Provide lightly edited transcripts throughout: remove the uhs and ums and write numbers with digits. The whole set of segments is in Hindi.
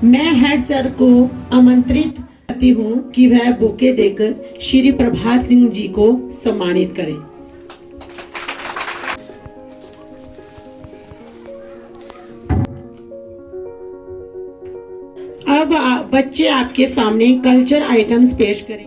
मैं हेड सर को आमंत्रित करती हूँ कि वह बुके देकर श्री प्रभात सिंह जी को सम्मानित करें। अब बच्चे आपके सामने कल्चर आइटम्स पेश करें।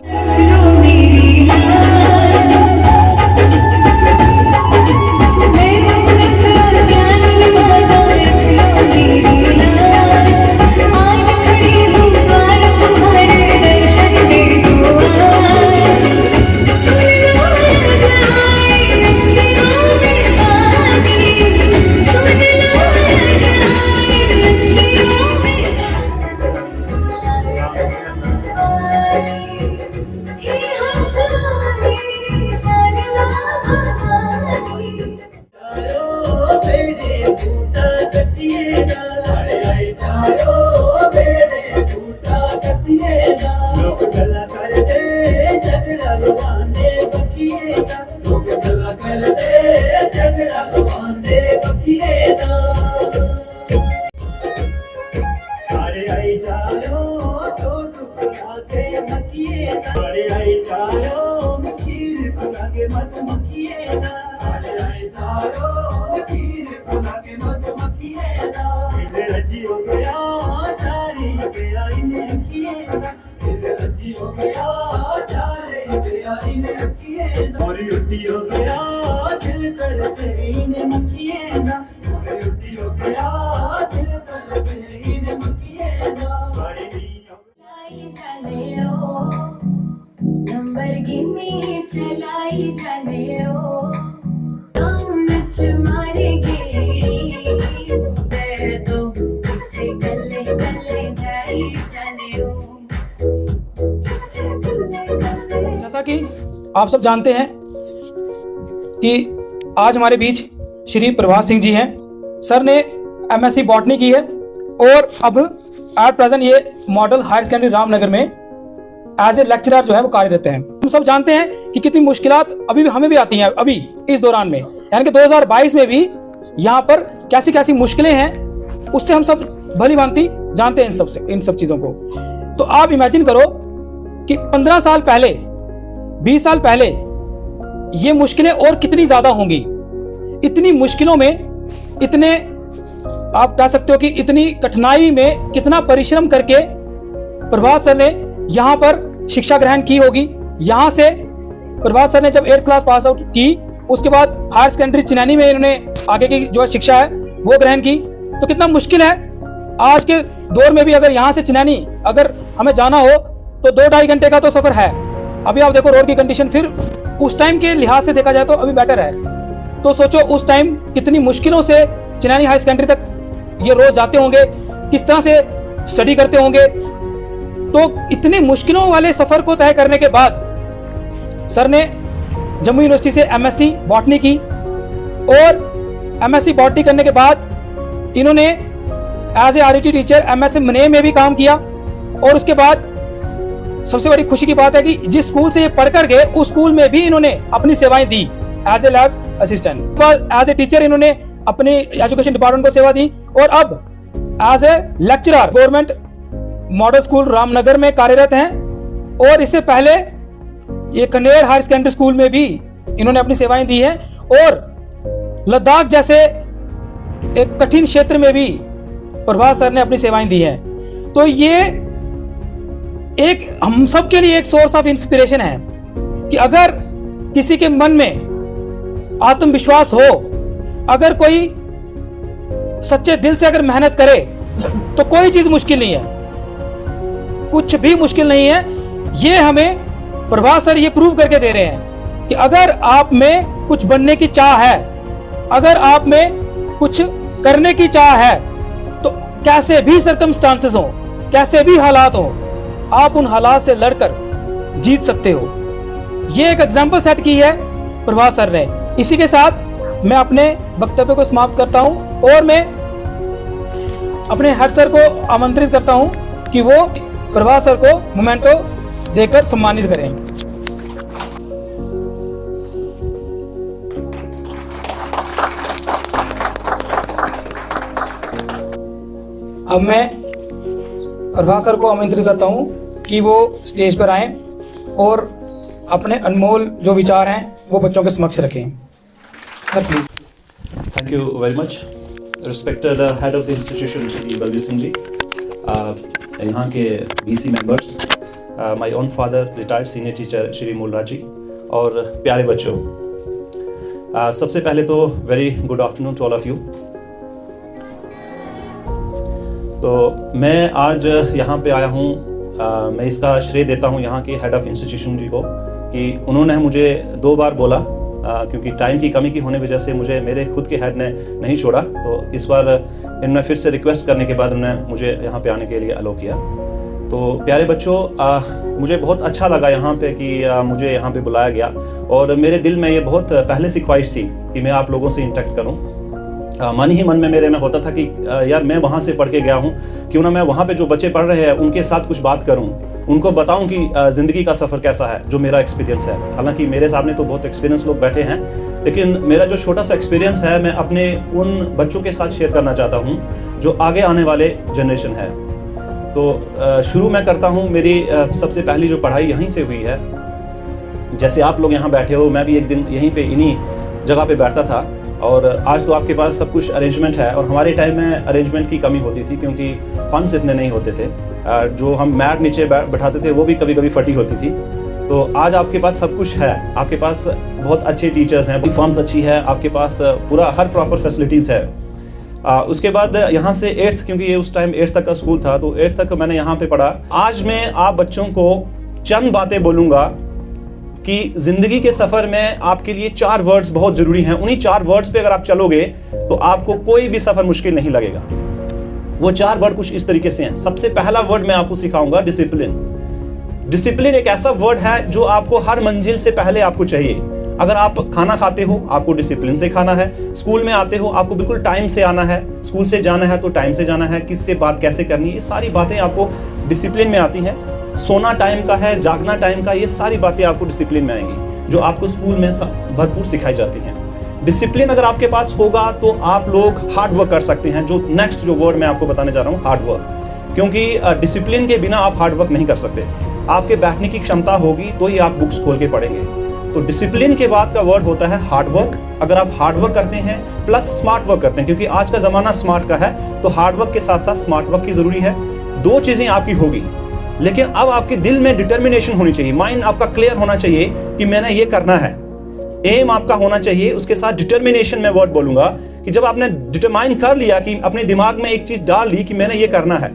जैसा कि आप सब जानते हैं कि आज हमारे बीच श्री प्रभात सिंह जी हैं। सर ने एमएससी बॉटनी की है और अब एट प्रेजेंट ये मॉडल हायर सेकेंडरी रामनगर में एज ए लेक्चरर जो है वो कार्यरत हैं। हम सब जानते हैं कि कितनी मुश्किलात अभी भी हमें भी आती हैं अभी इस दौरान में, यानी कि 2022 में भी यहाँ पर कैसी कैसी मुश्किलें हैं उससे हम सब भली भांति जानते हैं इन सब चीजों को। तो आप इमेजिन करो कि 15 साल पहले 20 साल पहले ये मुश्किलें और कितनी ज्यादा होंगी। इतनी मुश्किलों में इतने आप कह सकते हो कि इतनी कठिनाई में कितना परिश्रम करके प्रभात सर ने यहाँ पर शिक्षा ग्रहण की होगी। यहाँ से प्रभात सर ने जब 8th क्लास पास आउट की उसके बाद हायर सेकेंडरी चिनैनी में इन्होंने आगे की जो शिक्षा है वो ग्रहण की। तो कितना मुश्किल है आज के दौर में भी, अगर यहाँ से चिनैनी अगर हमें जाना हो तो 2-2.5 घंटे का तो सफर है। अभी आप देखो रोड की कंडीशन, फिर उस टाइम के लिहाज से देखा जाए तो अभी बेटर है। तो सोचो उस टाइम कितनी मुश्किलों से चिनैनी हाई सेकेंडरी तक ये रोज जाते होंगे, किस तरह से स्टडी करते होंगे। तो इतने मुश्किलों वाले सफर को तय करने के बाद सर ने जम्मू यूनिवर्सिटी से एमएससी बॉटनी की और एमएससी बॉटनी करने के बाद इन्होंने as a RET teacher MSc मने में भी काम किया। और उसके बाद सबसे बड़ी खुशी की बात है कि जिस स्कूल से ये पढ़कर गए उस स्कूल में भी इन्होंने अपनी सेवाएं दी as a lab assistant. As a teacher इन्होंने अपनी एजुकेशन डिपार्टमेंट को सेवा दी और अब as a lecturer government model school Ramnagar में कार्यरत हैं। और इससे पहले ये कनेर हायर सेकेंडरी स्कूल में भी इन्होंने अपनी सेवाएं दी हैं और लद्दाख जैसे एक कठिन क्षेत्र में भी प्रभात सर ने अपनी सेवाएं दी हैं। तो ये एक हम सब के लिए एक सोर्स ऑफ इंस्पिरेशन है कि अगर किसी के मन में आत्मविश्वास हो, अगर कोई सच्चे दिल से अगर मेहनत करे तो कोई चीज मुश्किल नहीं है, कुछ भी मुश्किल नहीं है। ये हमें प्रभात सर ये प्रूव करके दे रहे हैं कि अगर आप में कुछ बनने की चाह है, अगर आप में कुछ करने की चाह है तो कैसे भी सर्कमस्टांसेस हो, कैसे भी हालात हो, आप उन हालात से लड़कर जीत सकते हो। ये एक एग्जाम्पल सेट की है प्रभात सर ने। इसी के साथ मैं अपने वक्तव्य को समाप्त करता हूं और मैं अपने हेड सर को आमंत्रित करता हूं कि वो प्रभात सर को मोमेंटो देकर सम्मानित करें। अब मैं प्रभास सर को आमंत्रित करता हूँ कि वो स्टेज पर आएं और अपने अनमोल जो विचार हैं वो बच्चों के समक्ष रखें। Sir please. Thank you very much. Respected head of the institution, Shri Balbir Singh जी, यहाँ के BC members, my own father, retired senior teacher Shri Mulraj जी, और प्यारे बच्चों, सबसे पहले तो very good afternoon to all of you. तो मैं आज यहाँ पे आया हूँ, मैं इसका श्रेय देता हूँ यहाँ के हेड ऑफ इंस्टीट्यूशन जी को कि उन्होंने मुझे 2 बार बोला, क्योंकि टाइम की कमी की होने वजह से मुझे मेरे खुद के हेड ने नहीं छोड़ा, तो इस बार इन्होंने फिर से रिक्वेस्ट करने के बाद उन्होंने मुझे यहाँ पे आने के लिए अलो किया। तो प्यारे बच्चों, मुझे बहुत अच्छा लगा यहाँ पे कि मुझे यहाँ पे बुलाया गया, और मेरे दिल में ये बहुत पहले से ख्वाहिश थी कि मैं आप लोगों से इंटरेक्ट करूँ। मन ही मन में मेरे में होता था कि यार मैं वहाँ से पढ़ के गया हूँ, क्यों ना मैं वहाँ पे जो बच्चे पढ़ रहे हैं उनके साथ कुछ बात करूँ, उनको बताऊँ कि ज़िंदगी का सफ़र कैसा है, जो मेरा एक्सपीरियंस है। हालांकि मेरे सामने तो बहुत एक्सपीरियंस लोग बैठे हैं, लेकिन मेरा जो छोटा सा एक्सपीरियंस है मैं अपने उन बच्चों के साथ शेयर करना चाहता हूँ जो आगे आने वाले जनरेशन है। तो शुरू मैं करता हूँ, मेरी सबसे पहली जो पढ़ाई यहीं से हुई है। जैसे आप लोग यहाँ बैठे हो, मैं भी एक दिन यहीं पे इन्हीं जगह पे बैठता था, और आज तो आपके पास सब कुछ अरेंजमेंट है, और हमारे टाइम में अरेंजमेंट की कमी होती थी क्योंकि फंड्स इतने नहीं होते थे। जो हम मैट नीचे बैठाते थे वो भी कभी कभी फटी होती थी। तो आज आपके पास सब कुछ है, आपके पास बहुत अच्छे टीचर्स हैं, फंड्स अच्छी है, आपके पास पूरा हर प्रॉपर फैसिलिटीज़ है। उसके बाद यहाँ से 8th, क्योंकि ये उस टाइम 8th तक का स्कूल था, तो 8th तक मैंने यहाँ पे पढ़ा। आज मैं आप बच्चों को चंद बातें बोलूँगा कि ज़िंदगी के सफ़र में आपके लिए 4 वर्ड्स बहुत ज़रूरी हैं। उन्हीं 4 वर्ड्स पे अगर आप चलोगे तो आपको कोई भी सफ़र मुश्किल नहीं लगेगा। वो 4 वर्ड कुछ इस तरीके से हैं। सबसे पहला वर्ड मैं आपको सिखाऊंगा, डिसिप्लिन। डिसिप्लिन एक ऐसा वर्ड है जो आपको हर मंजिल से पहले आपको चाहिए। अगर आप खाना खाते हो, आपको डिसिप्लिन से खाना है। स्कूल में आते हो, आपको बिल्कुल टाइम से आना है। स्कूल से जाना है तो टाइम से जाना है। किससे बात कैसे करनी है, ये सारी बातें आपको डिसिप्लिन में आती हैं। सोना टाइम का है, जागना टाइम का, ये सारी बातें आपको डिसिप्लिन में आएंगी, जो आपको स्कूल में भरपूर सिखाई जाती हैं। डिसिप्लिन अगर आपके पास होगा तो आप लोग हार्ड वर्क कर सकते हैं। जो नेक्स्ट जो वर्ड मैं आपको बताने जा रहा हूँ, हार्ड वर्क, क्योंकि डिसिप्लिन के बिना आप हार्ड वर्क नहीं कर सकते। आपके बैठने की क्षमता होगी तो ही आप बुक्स खोल के पढ़ेंगे। तो डिसिप्लिन के बाद का वर्ड होता है हार्ड वर्क। अगर आप हार्ड वर्क करते हैं प्लस स्मार्ट वर्क करते हैं, क्योंकि आज का जमाना स्मार्ट का है, तो हार्ड वर्क के साथ साथ स्मार्ट वर्क की जरूरी है। 2 चीजें आपकी होगी, लेकिन अब आपके दिल में डिटर्मिनेशन होनी चाहिए। माइंड आपका क्लियर होना चाहिए कि मैंने ये करना है। एम आपका होना चाहिए, उसके साथ डिटर्मिनेशन में वर्ड बोलूंगा कि जब आपने डिटरमाइन कर लिया कि अपने दिमाग में एक चीज डाल ली कि मैंने ये करना है,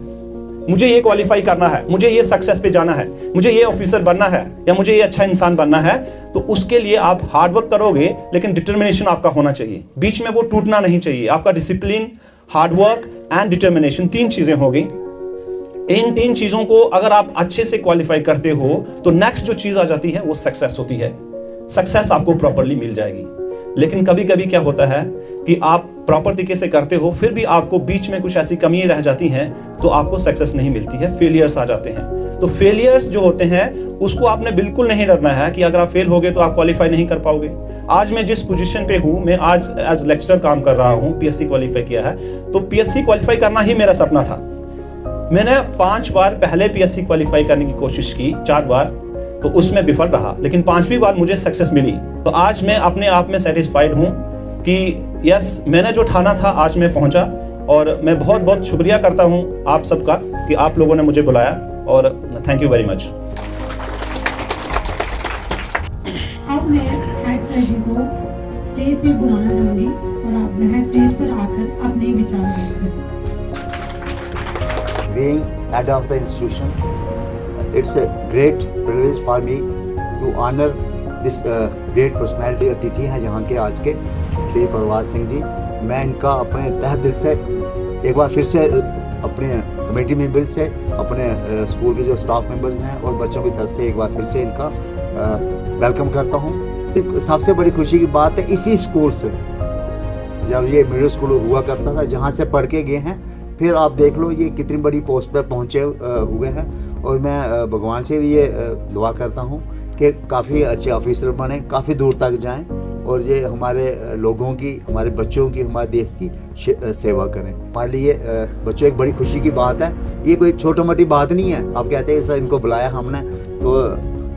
मुझे ये क्वालिफाई करना है, मुझे ये सक्सेस पे जाना है, मुझे ये ऑफिसर बनना है, या मुझे ये अच्छा इंसान बनना है, तो उसके लिए आप हार्ड वर्क करोगे, लेकिन डिटर्मिनेशन आपका होना चाहिए। बीच में वो टूटना नहीं चाहिए। आपका discipline, hard work and determination, 3 चीजें होगी। इन 3 चीजों को अगर आप अच्छे से क्वालिफाई करते हो तो नेक्स्ट जो चीज आ जाती है वो सक्सेस होती है। सक्सेस आपको प्रॉपर्ली मिल जाएगी। लेकिन कभी कभी क्या होता है कि आप प्रॉपर तरीके से करते हो, फिर भी आपको बीच में कुछ ऐसी कमियां रह जाती हैं, तो आपको सक्सेस नहीं मिलती है, फेलियर्स आ जाते हैं। तो फेलियर्स जो होते हैं उसको आपने बिल्कुल नहीं डरना है कि अगर आप फेल हो गए तो आप क्वालिफाई नहीं कर पाओगे। आज मैं जिस पोजीशन पे हूँ, मैं आज एज लेक्चरर काम कर रहा हूँ, PSC क्वालिफाई किया है, तो PSC क्वालिफाई करना ही मेरा सपना था। मैंने 5 बार पहले PSC क्वालिफाई करने की कोशिश की, 4 बार, तो उसमें विफल रहा, लेकिन 5वीं बार मुझे सक्सेस मिली। तो आज मैं अपने आप में सेटिस्फाइड हूँ कि यस, मैंने जो ठाना था आज मैं पहुंचा, और मैं बहुत बहुत शुक्रिया करता हूँ आप सबका कि आप लोगों ने मुझे बुलाया, और थैंक यू वेरी मच। अब मैं हेड सर जी को स्टेज पे बुलाना चाहूंगी, और आप वह स्टेज पर आकर अपने विचार रखें। Being head of the institution, it's a great privilege for me to honor this great personality। अतिथि हैं यहाँ के आज के श्री प्रभास सिंह जी। मैं इनका अपने तहे दिल से एक बार फिर से अपने कमेटी मेंबर से, अपने स्कूल के जो स्टाफ मेंबर्स हैं और बच्चों की तरफ से एक बार फिर से इनका वेलकम करता हूँ। सबसे बड़ी खुशी की बात है, इसी स्कूल से जब ये मिडिल स्कूल हुआ करता था, जहाँ से पढ़ के गए हैं, फिर आप देख लो ये कितनी बड़ी पोस्ट पे पहुँचे हुए हैं। और मैं भगवान से भी ये दुआ करता हूँ कि काफ़ी अच्छे ऑफिसर बने, काफ़ी दूर तक जाएं। और ये हमारे लोगों की, हमारे बच्चों की, हमारे देश की सेवा करें। हमारे लिए बच्चों एक बड़ी खुशी की बात है। ये कोई छोटी मोटी बात नहीं है। आप कहते हैं सर इनको बुलाया हमने तो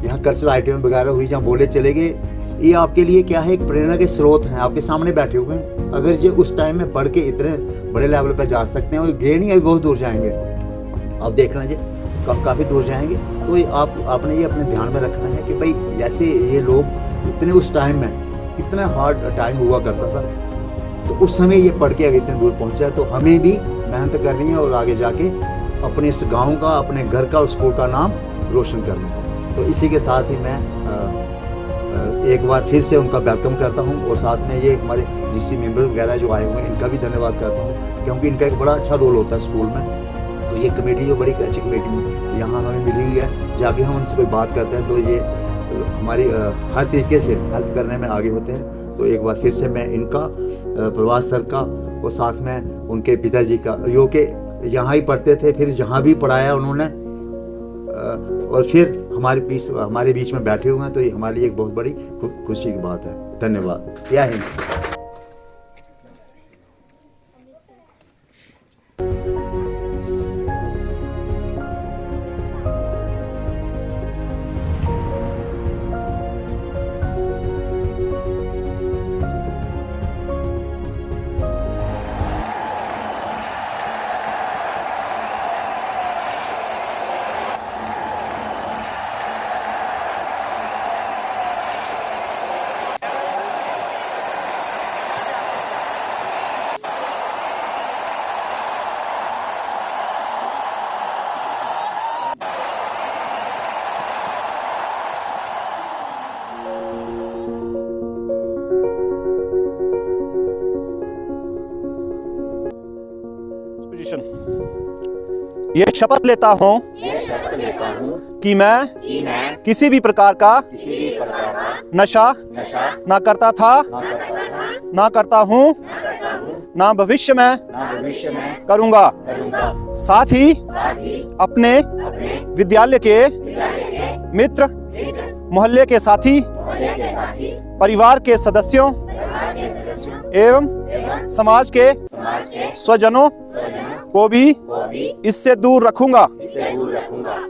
यहाँ कल्चरल आइटम वगैरह हुई, जहाँ बोले चले गए, ये आपके लिए क्या है, एक प्रेरणा के स्रोत हैं, आपके सामने बैठे हुए हैं। अगर ये उस टाइम में पढ़ के इतने बड़े लेवल पर जा सकते हैं और गे नहीं, अभी बहुत दूर जाएंगे। अब देखना जी काफ़ी दूर जाएंगे। तो आपने ये अपने ध्यान में रखना है कि भाई जैसे ये लोग इतने उस टाइम में इतना हार्ड टाइम हुआ करता था, तो उस समय ये पढ़ के अगर इतने दूर पहुंचा, तो हमें भी मेहनत करनी है और आगे जाके अपने इस गांव का, अपने घर का और स्कूल का नाम रोशन करना है। तो इसी के साथ ही मैं एक बार फिर से उनका वेलकम करता हूं और साथ में ये हमारे जीसी मेंबर वगैरह जो आए हुए हैं इनका भी धन्यवाद करता हूं, क्योंकि इनका एक बड़ा अच्छा रोल होता है स्कूल में। तो ये कमेटी जो बड़ी अच्छी कमेटी यहाँ हमें मिली हुई है, जब भी हम उनसे कोई बात करते हैं तो ये हमारी हर तरीके से हेल्प करने में आगे होते हैं। तो एक बार फिर से मैं इनका, प्रभास सर का और साथ में उनके पिताजी का, जो कि यहाँ ही पढ़ते थे, फिर जहाँ भी पढ़ाया उन्होंने और फिर हमारे बीच में बैठे हुए हैं, तो ये हमारे लिए एक बहुत बड़ी खुशी की बात है। धन्यवाद। जय हिंद। ये शपथ लेता हूँ कि मैं किसी भी प्रकार का नशा ना करता था, ना करता हूँ, ना भविष्य में करूँगा। साथ ही अपने विद्यालय के मित्र, मोहल्ले के साथी, परिवार के सदस्यों एवं समाज के स्वजनों को भी इससे दूर रखूंगा,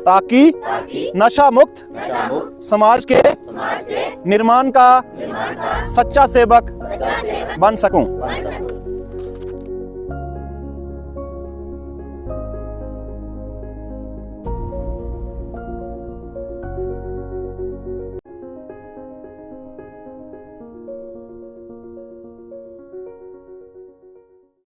ताकि नशा मुक्त समाज के निर्माण का सच्चा सेवक बन सकूं।